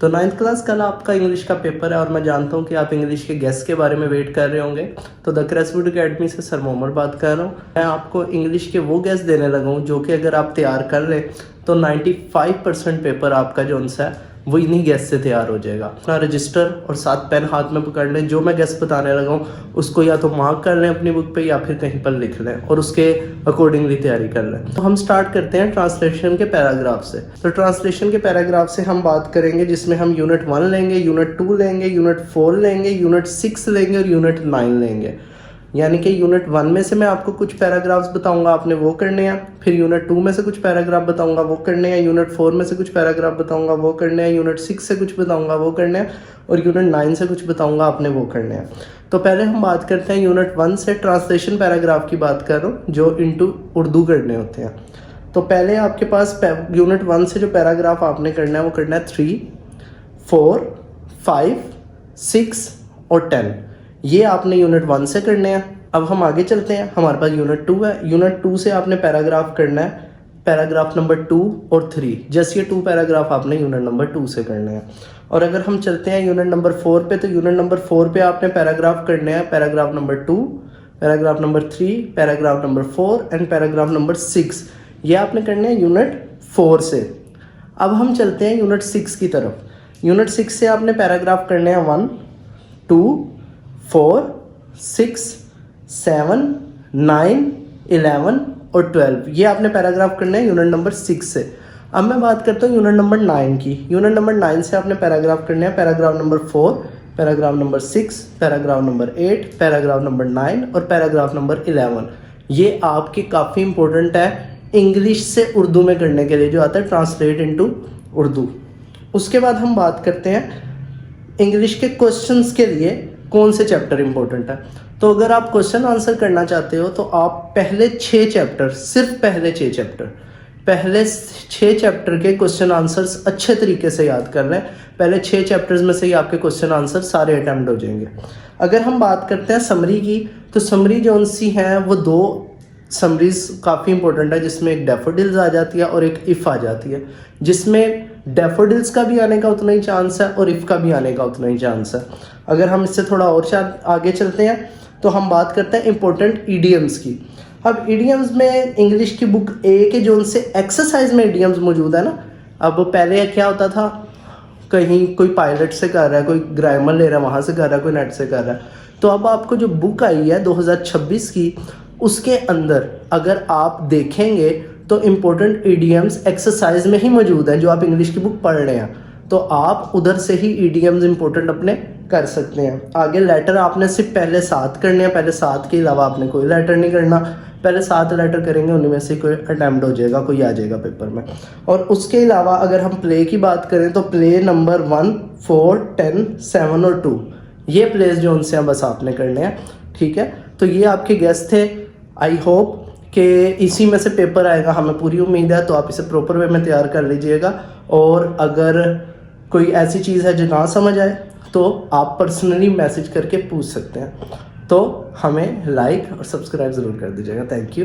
तो 9th class कल आपका इंग्लिश का पेपर है और मैं जानता हूँ कि आप इंग्लिश के गेस्ट के बारे में वेट कर रहे होंगे। तो द क्रेसवुड अकेडमी से सर मोहम्मद बात कर रहा हूँ। मैं आपको इंग्लिश के वो गेस्ट देने लगा हूँ जो कि अगर आप तैयार कर लें तो 95% पेपर आपका जो आंसर है वो इन्हीं गेस्ट से तैयार हो जाएगा। अपना रजिस्टर और साथ पेन हाथ में पकड़ लें, जो मैं गेस्ट बताने लगा हूँ उसको या तो मार्क कर लें अपनी बुक पे या फिर कहीं पर लिख लें और उसके अकॉर्डिंगली तैयारी कर लें। तो हम स्टार्ट करते हैं ट्रांसलेशन के पैराग्राफ से। तो ट्रांसलेशन के पैराग्राफ से हम बात करेंगे जिसमें हम यूनिट 1 लेंगे, यूनिट 2 लेंगे, यूनिट 4 लेंगे, यूनिट 6 लेंगे और यूनिट 9 लेंगे। यानी कि यूनिट 1 में से मैं आपको कुछ पैराग्राफ्स बताऊंगा, आपने वो करने हैं। फिर यूनिट 2 में से कुछ पैराग्राफ बताऊंगा, वो करने हैं। यूनिट 4 में से कुछ पैराग्राफ बताऊंगा, वो करने हैं। यूनिट 6 से कुछ बताऊंगा, वो करने हैं। और यूनिट 9 से कुछ बताऊंगा, आपने वो करने हैं। तो पहले हम बात करते हैं यूनिट 1 से। ट्रांसलेशन पैराग्राफ की बात कर रहा हूँ जो इनटू उर्दू करने होते हैं। तो पहले आपके पास यूनिट 1 से जो पैराग्राफ आपने करना है वो करना है 3, 4, 5, 6 और 10। ये आपने यूनिट 1 से करने हैं। अब हम आगे चलते हैं, हमारे पास यूनिट 2 है। यूनिट 2 से आपने पैराग्राफ करना है, पैराग्राफ नंबर 2 और 3। जैसे ये 2 पैराग्राफ आपने यूनिट नंबर 2 से करने हैं। और अगर हम चलते हैं यूनिट नंबर 4 पे, तो यूनिट नंबर 4 पे आपने पैराग्राफ करने हैं, paragraph number 2, paragraph number 3, paragraph number 4 and paragraph number 6। ये आपने करने हैं यूनिट 4 से। अब हम चलते हैं यूनिट 6 की तरफ। यूनिट 6 से आपने पैराग्राफ करने हैं 1, 2, 4, 6, 7, 9, 11 और 12। ये आपने पैराग्राफ करने हैं यूनिट नंबर 6 से। अब मैं बात करता हूँ यूनिट नंबर 9 की। यूनिट नंबर 9 से आपने पैराग्राफ करने हैं, paragraph number 4, paragraph number 6, paragraph number 8, paragraph number 9 और पैराग्राफ नंबर 11। ये आपके काफ़ी इंपॉर्टेंट है इंग्लिश से उर्दू में करने के लिए, जो आता है ट्रांसलेट इनटू उर्दू। उसके बाद हम बात करते हैं इंग्लिश के क्वेश्चंस के लिए कौन से चैप्टर इंपॉर्टेंट है। तो अगर आप क्वेश्चन आंसर करना चाहते हो तो आप पहले 6 चैप्टर, सिर्फ पहले 6 चैप्टर, पहले 6 चैप्टर के क्वेश्चन आंसर्स अच्छे तरीके से याद कर लें। पहले 6 चैप्टर्स में से ही आपके क्वेश्चन आंसर सारे अटैम्प्ट हो जाएंगे। अगर हम बात करते हैं समरी की, तो समरी जो सी हैं वो 2 समरीज काफ़ी इंपॉर्टेंट है, जिसमें एक डैफोडिल्स आ जाती है और एक इफ़ आ जाती है। जिसमें डैफोडिल्स का भी आने का उतना ही चांस है और इफ़ का भी आने का उतना ही चांस है। अगर हम इससे थोड़ा और आगे चलते हैं तो हम बात करते हैं इंपॉर्टेंट ईडियम्स की। अब ईडियम्स में इंग्लिश की बुक ए के जो उनसे एक्सरसाइज में ईडियम्स मौजूद है ना। अब पहले क्या होता था, कहीं कोई पायलट से कर रहा है, कोई ग्रामर ले रहा है वहाँ से कर रहा है, कोई नेट से कर रहा है। तो अब आपको जो बुक आई है 2026 की, उसके अंदर अगर आप देखेंगे तो इम्पोर्टेंट ईडियम्स एक्सरसाइज में ही मौजूद हैं जो आप इंग्लिश की बुक पढ़ रहे हैं। तो आप उधर से ही ईडियम्स इंपॉर्टेंट अपने कर सकते हैं। आगे लेटर आपने सिर्फ पहले 7 करने हैं, पहले 7 के अलावा आपने कोई लेटर नहीं करना। पहले 7 लेटर करेंगे, उनमें में से कोई अटैम्प्ट हो जाएगा, कोई आ जाएगा पेपर में। और उसके अलावा अगर हम प्ले की बात करें तो प्ले नंबर 1, 4, 10, 7 और 2, ये प्लेस जो उनसे हैं बस आपने करने हैं। ठीक है, तो ये आपके गेस्ट थे। आई होप कि इसी में से पेपर आएगा, हमें पूरी उम्मीद है। तो आप इसे प्रॉपर वे में तैयार कर लीजिएगा। और अगर कोई ऐसी चीज़ है जो ना समझ आए तो आप पर्सनली मैसेज करके पूछ सकते हैं। तो हमें लाइक और सब्सक्राइब ज़रूर कर दीजिएगा। Thank you.